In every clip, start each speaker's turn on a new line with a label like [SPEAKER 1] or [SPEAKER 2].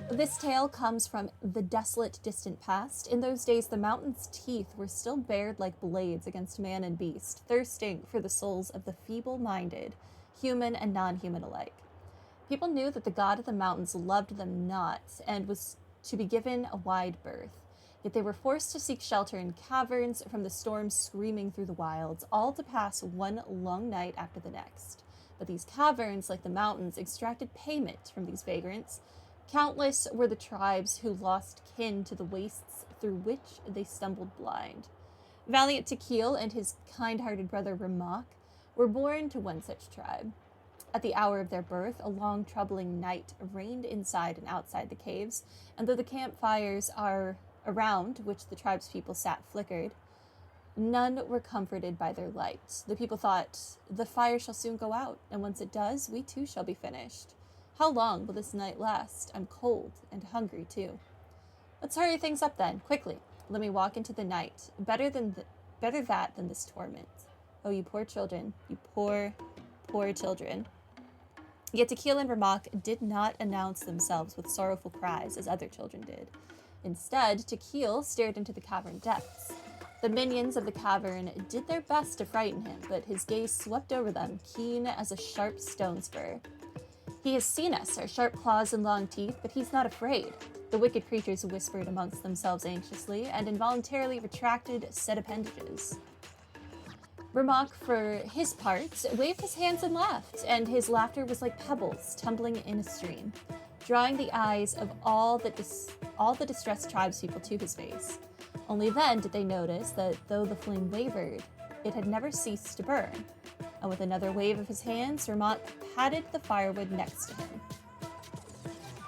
[SPEAKER 1] This tale comes from the desolate, distant past. In those days, the mountain's teeth were still bared like blades against man and beast, thirsting for the souls of the feeble minded, human and non human alike. People knew that the god of the mountains loved them not and was to be given a wide berth. Yet they were forced to seek shelter in caverns from the storms screaming through the wilds, all to pass one long night after the next. But these caverns, like the mountains, extracted payment from these vagrants. Countless were the tribes who lost kin to the wastes through which they stumbled blind. Valiant Tequil and his kind-hearted brother Ramak were born to one such tribe. At the hour of their birth, a long, troubling night reigned inside and outside the caves, and though the campfires are around which the tribespeople sat flickered, none were comforted by their light. The people thought, "The fire shall soon go out, and once it does, we too shall be finished. How long will this night last? I'm cold and hungry too." "Let's hurry things up then, quickly. Let me walk into the night. Better that than this torment. Oh, you poor children, you poor, poor children." Yet Tequila and Ramak did not announce themselves with sorrowful cries as other children did. Instead, Tequil stared into the cavern depths. The minions of the cavern did their best to frighten him, but his gaze swept over them, keen as a sharp stone spur. "He has seen us, our sharp claws and long teeth, but he's not afraid," the wicked creatures whispered amongst themselves anxiously, and involuntarily retracted said appendages. Ramak, for his part, waved his hands and laughed, and his laughter was like pebbles tumbling in a stream, drawing the eyes of all the distressed tribespeople to his face. Only then did they notice that though the flame wavered, it had never ceased to burn, and with another wave of his hands, Ramak patted the firewood next to him.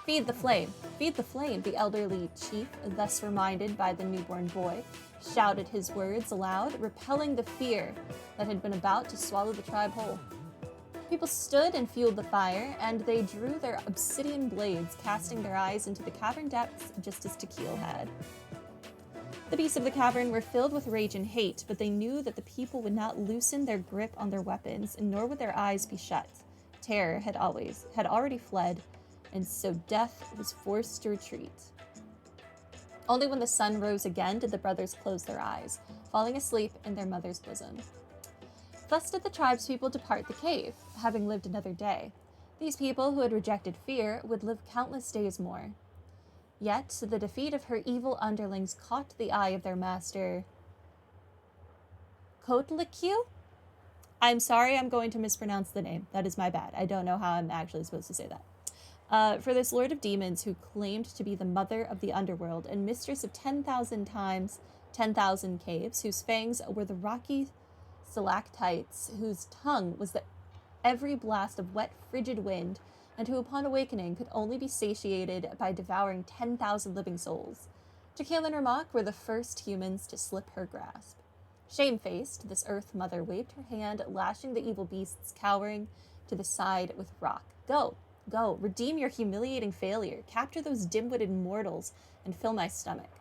[SPEAKER 1] Feed the flame, the elderly chief, thus reminded by the newborn boy, shouted his words aloud, repelling the fear that had been about to swallow the tribe whole. People stood and fueled the fire, and they drew their obsidian blades, casting their eyes into the cavern depths just as Tequil had. The beasts of the cavern were filled with rage and hate, but they knew that the people would not loosen their grip on their weapons, nor would their eyes be shut. Terror had already fled, and so death was forced to retreat. Only when the sun rose again did the brothers close their eyes, falling asleep in their mother's bosom. Thus did the tribespeople depart the cave, having lived another day. These people who had rejected fear would live countless days more. Yet the defeat of her evil underlings caught the eye of their master, Kotlikyu? I'm sorry, I'm going to mispronounce the name. That is my bad. I don't know how I'm actually supposed to say that. For this lord of demons who claimed to be the mother of the underworld and mistress of 10,000 times 10,000 caves, whose fangs were the rocky stalactites, whose tongue was every blast of wet, frigid wind, and who upon awakening could only be satiated by devouring 10,000 living souls. Tequil and Ramak were the first humans to slip her grasp. Shamefaced, this earth mother waved her hand, lashing the evil beasts cowering to the side with rock. Go, redeem your humiliating failure, capture those dim-witted mortals, and fill my stomach.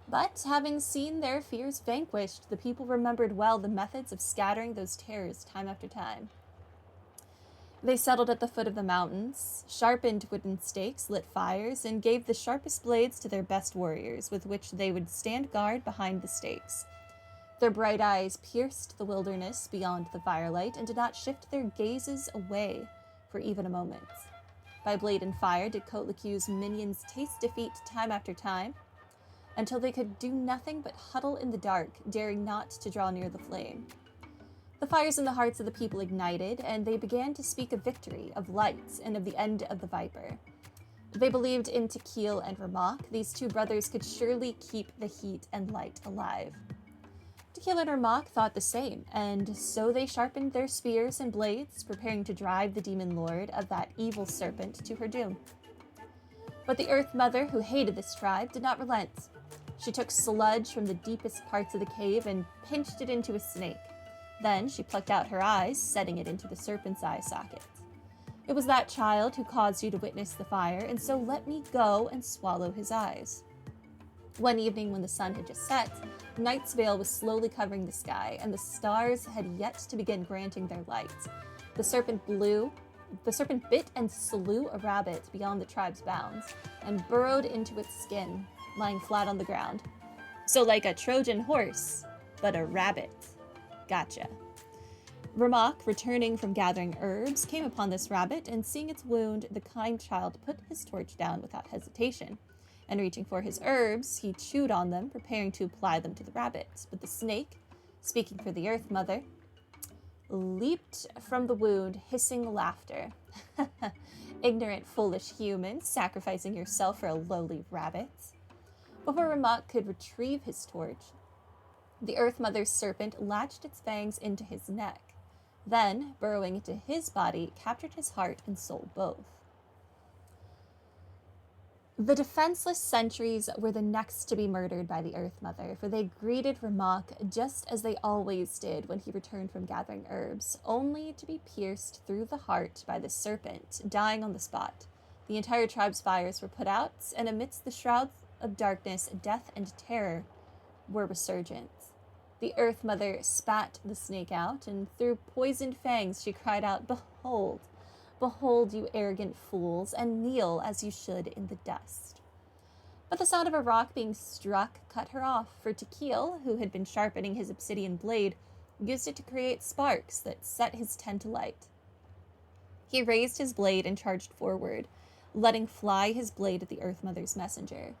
[SPEAKER 1] But having seen their fears vanquished, the people remembered well the methods of scattering those terrors time after time. They settled at the foot of the mountains, sharpened wooden stakes, lit fires, and gave the sharpest blades to their best warriors, with which they would stand guard behind the stakes. Their bright eyes pierced the wilderness beyond the firelight and did not shift their gazes away for even a moment. By blade and fire did Kotlikyu's minions taste defeat time after time, until they could do nothing but huddle in the dark, daring not to draw near the flame. The fires in the hearts of the people ignited, and they began to speak of victory, of light, and of the end of the Viper. They believed in Tequil and Ramak. These two brothers could surely keep the heat and light alive. Tequil and Ramak thought the same, and so they sharpened their spears and blades, preparing to drive the demon lord of that evil serpent to her doom. But the Earth Mother, who hated this tribe, did not relent. She took sludge from the deepest parts of the cave and pinched it into a snake. Then she plucked out her eyes, setting it into the serpent's eye socket. It was that child who caused you to witness the fire, and so let me go and swallow his eyes. One evening when the sun had just set, night's veil was slowly covering the sky, and the stars had yet to begin granting their light. The serpent blew, the serpent bit and slew a rabbit beyond the tribe's bounds and burrowed into its skin, lying flat on the ground. So like a Trojan horse, but a rabbit. Gotcha. Ramak, returning from gathering herbs, came upon this rabbit, and seeing its wound, the kind child put his torch down without hesitation. And reaching for his herbs, he chewed on them, preparing to apply them to the rabbit. But the snake, speaking for the Earth Mother, leaped from the wound, hissing laughter. Ignorant, foolish human, sacrificing yourself for a lowly rabbit. Before Ramak could retrieve his torch, the Earth Mother's serpent latched its fangs into his neck. Then, burrowing into his body, captured his heart and soul both. The defenseless sentries were the next to be murdered by the Earth Mother, for they greeted Ramak just as they always did when he returned from gathering herbs, only to be pierced through the heart by the serpent, dying on the spot. The entire tribe's fires were put out, and amidst the shrouds of darkness, death and terror were resurgent. The Earth Mother spat the snake out, and through poisoned fangs she cried out, "Behold, behold, you arrogant fools, and kneel as you should in the dust." But the sound of a rock being struck cut her off, for Tequil, who had been sharpening his obsidian blade, used it to create sparks that set his tent alight. He raised his blade and charged forward, letting fly his blade at the Earth Mother's messenger.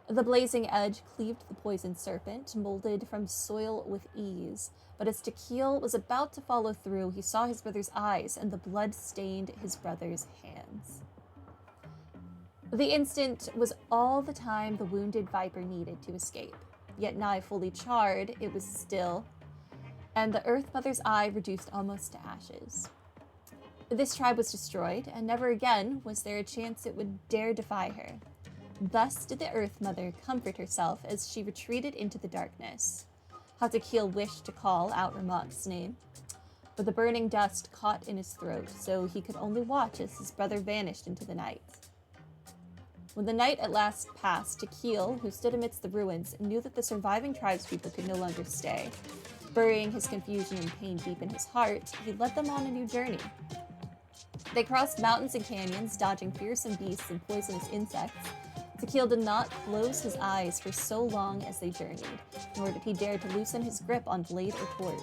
[SPEAKER 1] The blazing edge cleaved the poisoned serpent, molded from soil with ease. But as Tequil was about to follow through, he saw his brother's eyes, and the blood stained his brother's hands. The instant was all the time the wounded viper needed to escape. Yet nigh fully charred, it was still, and the Earth Mother's eye reduced almost to ashes. This tribe was destroyed, and never again was there a chance it would dare defy her. Thus did the Earth Mother comfort herself as she retreated into the darkness. How Tequil wished to call out Ramak's name, but the burning dust caught in his throat, so he could only watch as his brother vanished into the night. When the night at last passed, Tequil, who stood amidst the ruins, knew that the surviving tribespeople could no longer stay. Burying his confusion and pain deep in his heart, he led them on a new journey. They crossed mountains and canyons, dodging fearsome beasts and poisonous insects. Tequil did not close his eyes for so long as they journeyed, nor did he dare to loosen his grip on blade or torch.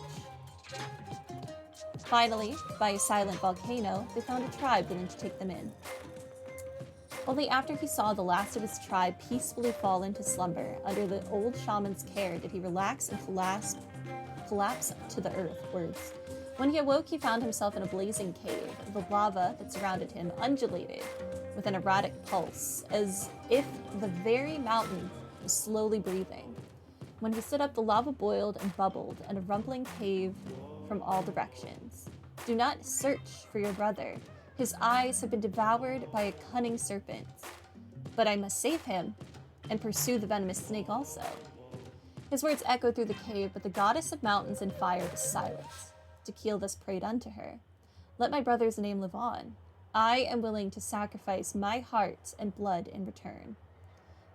[SPEAKER 1] Finally, by a silent volcano, they found a tribe willing to take them in. Only after he saw the last of his tribe peacefully fall into slumber under the old shaman's care did he relax and collapse to the earthwards. When he awoke, he found himself in a blazing cave. The lava that surrounded him undulated with an erratic pulse, as if the very mountain was slowly breathing. When he stood up, the lava boiled and bubbled, and a rumbling cave from all directions. Do not search for your brother. His eyes have been devoured by a cunning serpent. But I must save him, and pursue the venomous snake also. His words echoed through the cave, but the goddess of mountains and fire was silent. Tequil thus prayed unto her, "Let my brother's name live on. I am willing to sacrifice my heart and blood in return."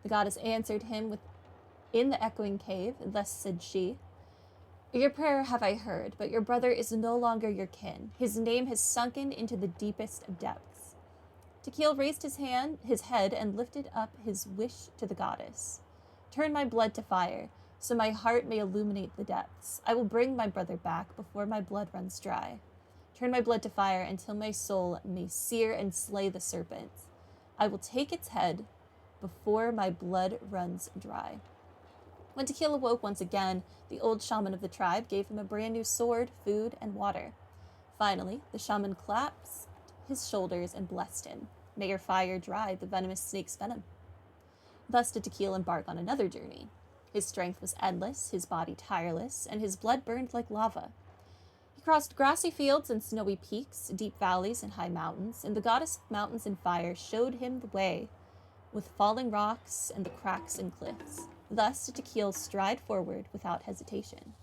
[SPEAKER 1] The goddess answered him in the echoing cave, and thus said she, "Your prayer have I heard, but your brother is no longer your kin. His name has sunken into the deepest of depths." Tequil raised his head, and lifted up his wish to the goddess. "Turn my blood to fire, so my heart may illuminate the depths. I will bring my brother back before my blood runs dry. Turn my blood to fire until my soul may sear and slay the serpent. I will take its head before my blood runs dry." When Tequil awoke once again, the old shaman of the tribe gave him a brand new sword, food, and water. Finally, the shaman clasped his shoulders and blessed him. "May your fire dry the venomous snake's venom." Thus did Tequil embark on another journey. His strength was endless, his body tireless, and his blood burned like lava. He crossed grassy fields and snowy peaks, deep valleys and high mountains, and the goddess of mountains and fire showed him the way, with falling rocks and the cracks in cliffs. Thus did Tequil stride forward without hesitation.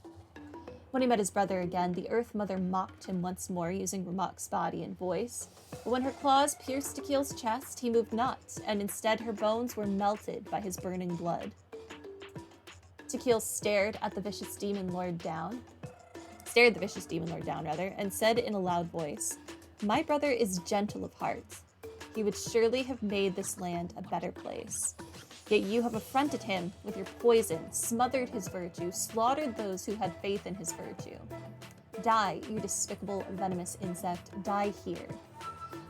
[SPEAKER 1] When he met his brother again, the Earth Mother mocked him once more, using Ramak's body and voice. But when her claws pierced Tequil's chest, he moved not, and instead her bones were melted by his burning blood. Tequil stared the vicious demon lord down, and said in a loud voice, My brother is gentle of heart. He would surely have made this land a better place. Yet you have affronted him with your poison, smothered his virtue, slaughtered those who had faith in his virtue. Die, you despicable venomous insect, die here.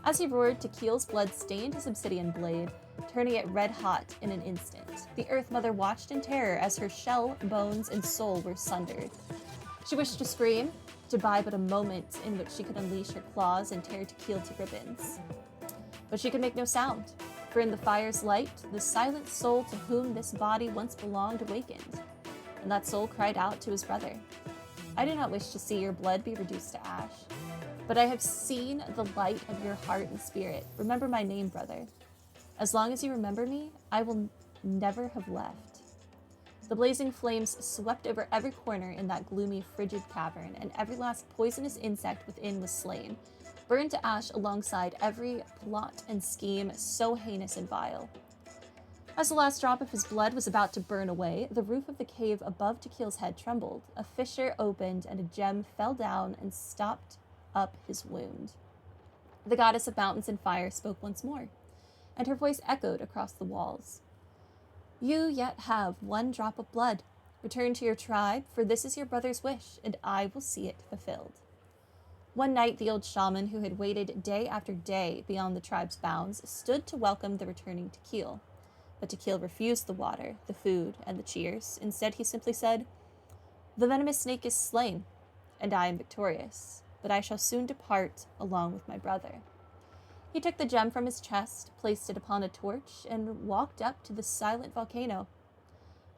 [SPEAKER 1] As he roared, Tequil's blood stained his obsidian blade, turning it red hot in an instant. The Earth Mother watched in terror as her shell, bones, and soul were sundered. She wished to scream, to buy but a moment in which she could unleash her claws and tear Tequil to ribbons. But she could make no sound, for in the fire's light, the silent soul to whom this body once belonged awakened, and that soul cried out to his brother, I do not wish to see your blood be reduced to ash, but I have seen the light of your heart and spirit. Remember my name, brother. As long as you remember me, I will never have left. The blazing flames swept over every corner in that gloomy, frigid cavern, and every last poisonous insect within was slain, burned to ash alongside every plot and scheme so heinous and vile. As the last drop of his blood was about to burn away, the roof of the cave above Tequil's head trembled. A fissure opened, and a gem fell down and stopped up his wound. The goddess of mountains and fire spoke once more, and her voice echoed across the walls. You yet have one drop of blood. Return to your tribe, for this is your brother's wish, and I will see it fulfilled. One night, the old shaman, who had waited day after day beyond the tribe's bounds, stood to welcome the returning Tequil. But Tequil refused the water, the food, and the cheers. Instead, he simply said, The venomous snake is slain, and I am victorious, but I shall soon depart along with my brother. He took the gem from his chest, placed it upon a torch, and walked up to the silent volcano.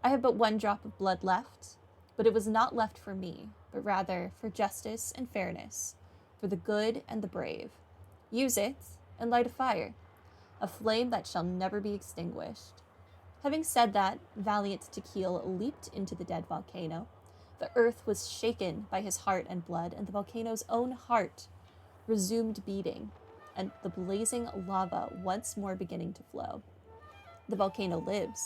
[SPEAKER 1] I have but one drop of blood left, but it was not left for me, but rather for justice and fairness, for the good and the brave. Use it, and light a fire, a flame that shall never be extinguished. Having said that, valiant Tequil leaped into the dead volcano. The earth was shaken by his heart and blood, and the volcano's own heart resumed beating, and the blazing lava once more beginning to flow. The volcano lives,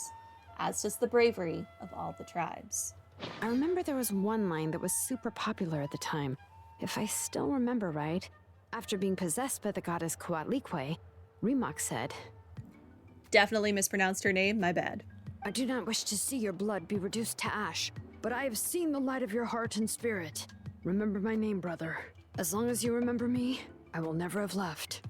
[SPEAKER 1] as does the bravery of all the tribes.
[SPEAKER 2] I remember there was one line that was super popular at the time. If I still remember right, after being possessed by the goddess Coatlicue, Remox said,
[SPEAKER 1] Definitely mispronounced her name, my bad.
[SPEAKER 2] I do not wish to see your blood be reduced to ash, but I have seen the light of your heart and spirit. Remember my name, brother. As long as you remember me, I will never have left.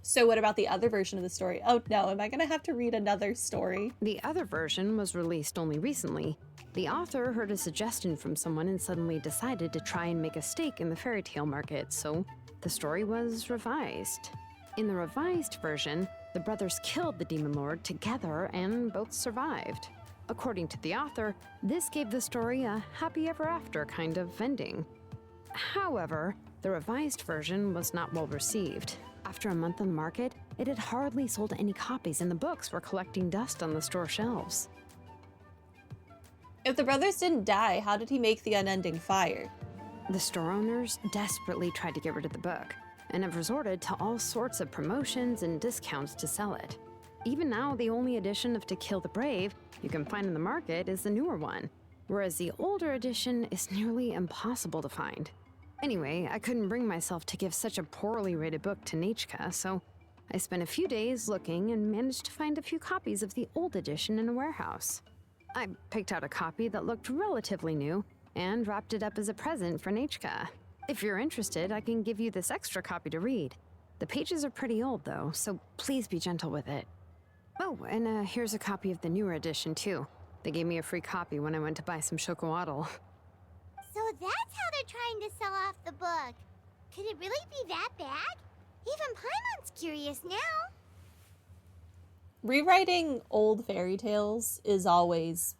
[SPEAKER 1] So what about the other version of the story? Oh no, am I going to have to read another story?
[SPEAKER 2] The other version was released only recently. The author heard a suggestion from someone and suddenly decided to try and make a stake in the fairy tale market, so the story was revised. In the revised version, the brothers killed the demon lord together and both survived. According to the author, this gave the story a happy ever after kind of ending. However, the revised version was not well received. After a month on the market, it had hardly sold any copies, and the books were collecting dust on the store shelves.
[SPEAKER 1] If the brothers didn't die, how did he make the unending fire?
[SPEAKER 2] The store owners desperately tried to get rid of the book, and have resorted to all sorts of promotions and discounts to sell it. Even now, the only edition of To Kill the Brave you can find in the market is the newer one, whereas the older edition is nearly impossible to find. Anyway, I couldn't bring myself to give such a poorly rated book to Nechka, so I spent a few days looking and managed to find a few copies of the old edition in a warehouse. I picked out a copy that looked relatively new and wrapped it up as a present for Nechka. If you're interested, I can give you this extra copy to read. The pages are pretty old though, so please be gentle with it. Oh, and here's a copy of the newer edition too. They gave me a free copy when I went to buy some chocolatl.
[SPEAKER 3] So that's how they're trying to sell off the book. Could it really be that bad? Even Paimon's curious now.
[SPEAKER 1] Rewriting old fairy tales is always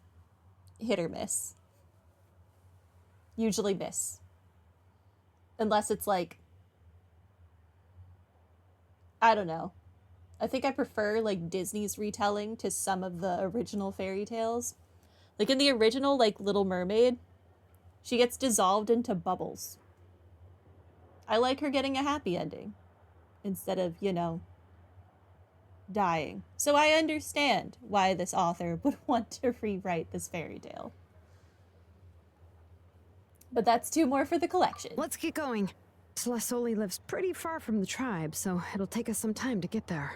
[SPEAKER 1] hit or miss. Usually miss. Unless it's like, I don't know. I think I prefer like Disney's retelling to some of the original fairy tales. Like in the original, like Little Mermaid, she gets dissolved into bubbles. I like her getting a happy ending instead of, dying. So I understand why this author would want to rewrite this fairy tale. But that's two more for the collection.
[SPEAKER 2] Let's get going. Celesoli lives pretty far from the tribe, so it'll take us some time to get there.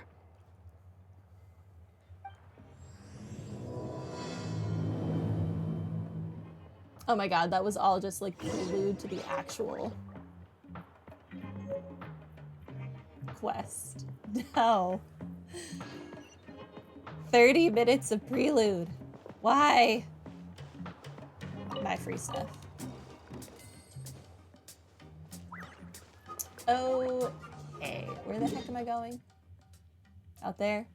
[SPEAKER 1] Oh my god, that was all just like prelude to the actual quest. No. 30 minutes of prelude. Why? My free stuff. Okay, where the heck am I going? Out there?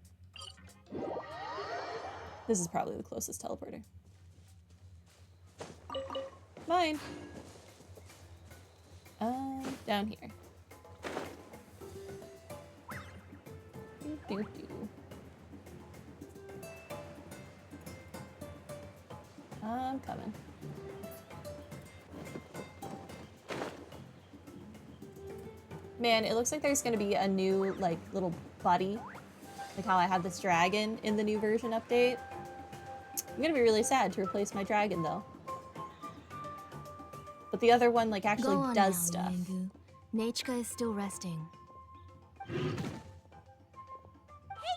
[SPEAKER 1] This is probably the closest teleporter. Mine. Down here. Doo, doo, doo. I'm coming. Man, it looks like there's gonna be a new, like, little buddy. Like how I have this dragon in the new version update. I'm gonna be really sad to replace my dragon, though. But the other one, like, actually
[SPEAKER 4] Go on
[SPEAKER 1] does
[SPEAKER 4] now,
[SPEAKER 1] stuff.
[SPEAKER 4] Yangu. Nechka is still resting.
[SPEAKER 3] Hey,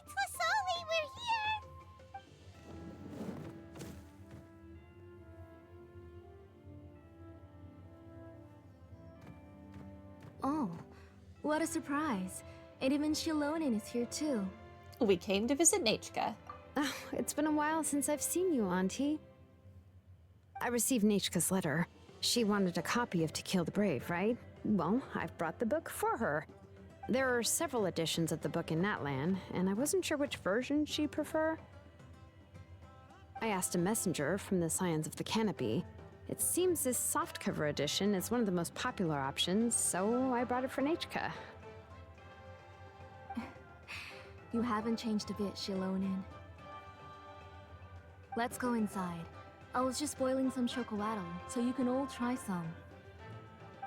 [SPEAKER 3] Tlasoli, we're here!
[SPEAKER 4] Oh, what a surprise. And even Xilonen is here too.
[SPEAKER 1] We came to visit Nechka.
[SPEAKER 2] Oh, it's been a while since I've seen you, Auntie. I received Nechka's letter. She wanted a copy of To Kill the Brave, right? Well, I've brought the book for her. There are several editions of the book in Natlan, and I wasn't sure which version she'd prefer. I asked a messenger from the Scions of the Canopy. It seems this softcover edition is one of the most popular options, so I brought it for Nechka.
[SPEAKER 4] You haven't changed a bit, Xilonen. Let's go inside. I was just boiling some chocolatl, so you can all try some.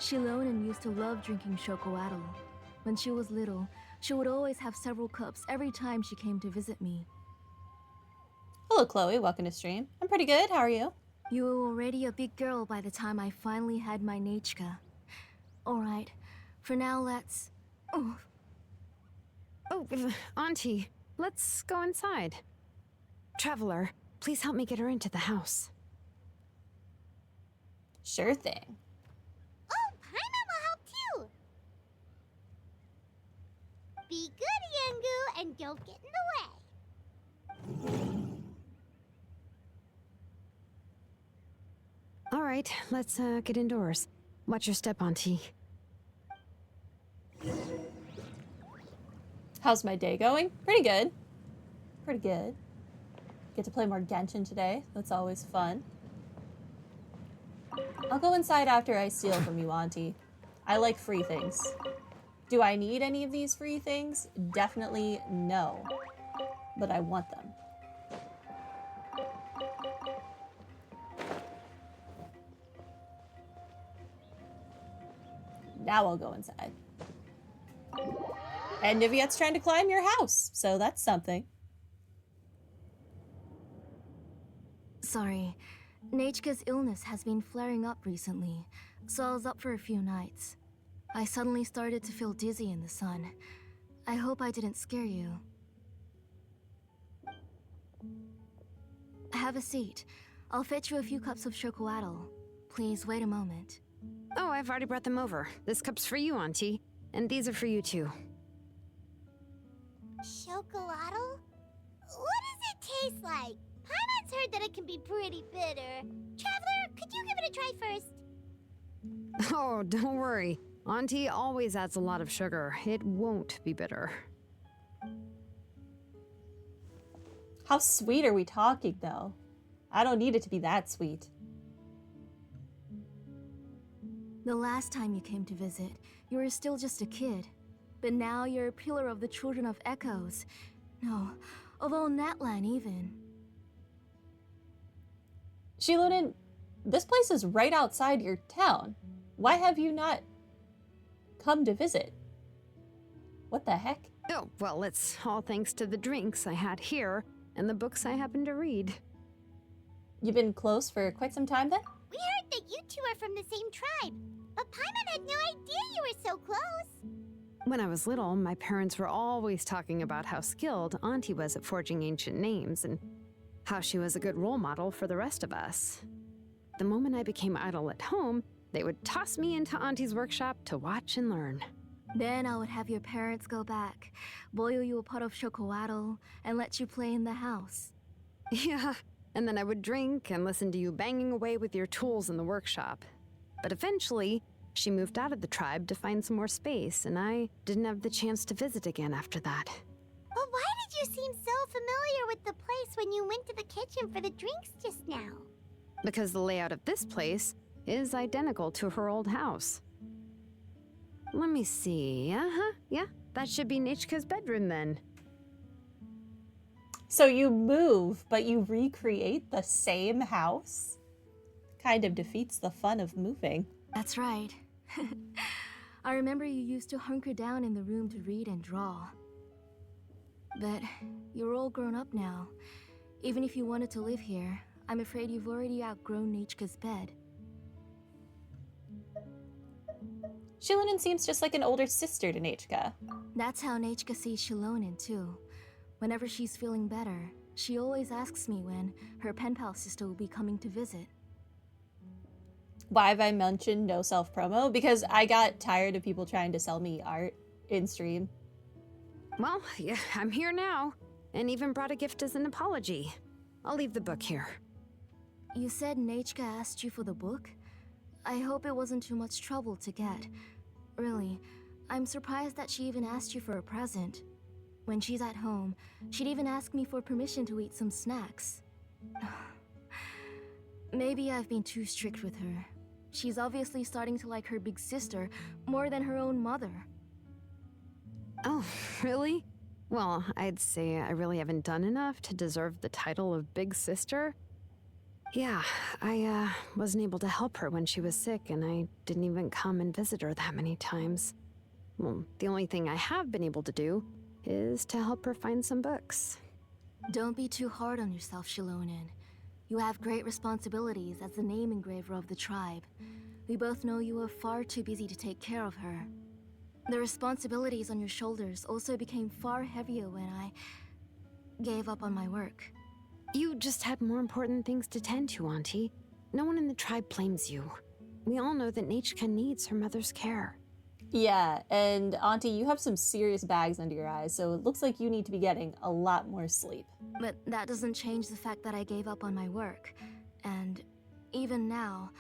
[SPEAKER 4] Xilonen used to love drinking chocolatl. When she was little, she would always have several cups every time she came to visit me.
[SPEAKER 1] Hello, Chloe. Welcome to stream. I'm pretty good. How are you?
[SPEAKER 4] You were already a big girl by the time I finally had my Nechka. Alright, for now let's... Oh,
[SPEAKER 2] Oh, Auntie, let's go inside. Traveler, please help me get her into the house.
[SPEAKER 1] Sure thing.
[SPEAKER 3] Oh, Paimon will help too! Be good, Yangu, and don't get in the way.
[SPEAKER 2] All right, let's get indoors. Watch your step, Auntie.
[SPEAKER 1] How's my day going? Pretty good. Pretty good. Get to play more Genshin today. That's always fun. I'll go inside after I steal from you, Auntie. I like free things. Do I need any of these free things? Definitely no. But I want them. Now I'll go inside. And Niviette's trying to climb your house, so that's something.
[SPEAKER 4] sorry. Nechka's illness has been flaring up recently, so I was up for a few nights. I suddenly started to feel dizzy in the sun. I hope I didn't scare you. Have a seat. I'll fetch you a few cups of chocolatl. Please wait a moment.
[SPEAKER 2] Oh, I've already brought them over. This cup's for you, Auntie. And these are for you, too.
[SPEAKER 3] Chocolatl? What does it taste like? Paimon's heard that it can be pretty bitter. Traveler, could you give it a try first?
[SPEAKER 2] Oh, don't worry. Auntie always adds a lot of sugar. It won't be bitter.
[SPEAKER 1] How sweet are we talking, though? I don't need it to be that sweet.
[SPEAKER 4] The last time you came to visit, you were still just a kid. But now you're a pillar of the Children of Echoes. No, of all Natlan even.
[SPEAKER 1] Xilonen, this place is right outside your town. Why have you not come to visit? What the heck?
[SPEAKER 2] Oh, well, it's all thanks to the drinks I had here and the books I happened to read.
[SPEAKER 1] You've been close for quite some time then?
[SPEAKER 3] We heard that you two are from the same tribe. But Paimon had no idea you were so close.
[SPEAKER 2] When I was little, my parents were always talking about how skilled Auntie was at forging ancient names and how she was a good role model for the rest of us. The moment I became idle at home, they would toss me into Auntie's workshop to watch and learn.
[SPEAKER 4] Then I would have your parents go back, boil you a pot of chocolatl, and let you play in the house.
[SPEAKER 2] Yeah, and then I would drink and listen to you banging away with your tools in the workshop. But eventually, she moved out of the tribe to find some more space, and I didn't have the chance to visit again after that.
[SPEAKER 3] But why did you seem so familiar with the place when you went to the kitchen for the drinks just now?
[SPEAKER 2] Because the layout of this place is identical to her old house. Let me see. Yeah, that should be Nichka's bedroom then.
[SPEAKER 1] So you move, but you recreate the same house? Kind of defeats the fun of moving.
[SPEAKER 4] That's right. I remember you used to hunker down in the room to read and draw. But you're all grown up now. Even if you wanted to live here, I'm afraid you've already outgrown Nichka's bed.
[SPEAKER 1] Xilonen seems just like an older sister to Nichka.
[SPEAKER 4] That's how Nichka sees Xilonen, too. Whenever she's feeling better, she always asks me when her pen pal sister will be coming to visit.
[SPEAKER 1] Why have I mentioned no self-promo? Because I got tired of people trying to sell me art in stream.
[SPEAKER 2] Well, yeah, I'm here now, and even brought a gift as an apology. I'll leave the book here.
[SPEAKER 4] You said Nichka asked you for the book? I hope it wasn't too much trouble to get. Really, I'm surprised that she even asked you for a present. When she's at home, she'd even ask me for permission to eat some snacks. Maybe I've been too strict with her. She's obviously starting to like her big sister more than her own mother.
[SPEAKER 2] Oh, really? Well, I'd say I really haven't done enough to deserve the title of Big Sister. Yeah, I wasn't able to help her when she was sick, and I didn't even come and visit her that many times. Well, the only thing I have been able to do is to help her find some books.
[SPEAKER 4] Don't be too hard on yourself, Xilonen. You have great responsibilities as the name engraver of the tribe. We both know you are far too busy to take care of her. The responsibilities on your shoulders also became far heavier when I gave up on my work.
[SPEAKER 2] You just had more important things to tend to, Auntie. No one in the tribe blames you. We all know that Nichka needs her mother's care.
[SPEAKER 1] Yeah, and Auntie, you have some serious bags under your eyes, so it looks like you need to be getting a lot more sleep.
[SPEAKER 4] But that doesn't change the fact that I gave up on my work. And even now,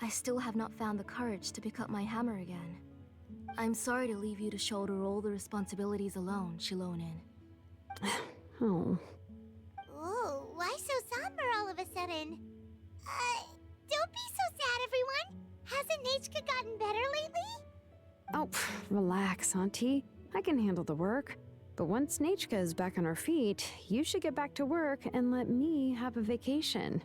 [SPEAKER 4] I still have not found the courage to pick up my hammer again. I'm sorry to leave you to shoulder all the responsibilities alone, Xilonen.
[SPEAKER 2] Oh.
[SPEAKER 3] Whoa, why so somber all of a sudden? Don't be so sad, everyone. Hasn't Nichka gotten better lately?
[SPEAKER 2] Oh, relax, Auntie. I can handle the work. But once Nichka is back on her feet, you should get back to work and let me have a vacation.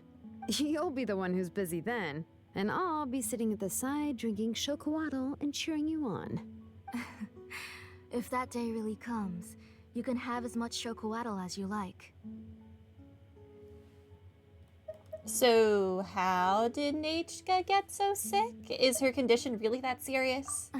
[SPEAKER 2] You'll be the one who's busy then, and I'll be sitting at the side drinking chocolatl and cheering you on.
[SPEAKER 4] If that day really comes, you can have as much chocolatl as you like.
[SPEAKER 1] So, how did Nichka get so sick? Is her condition really that serious?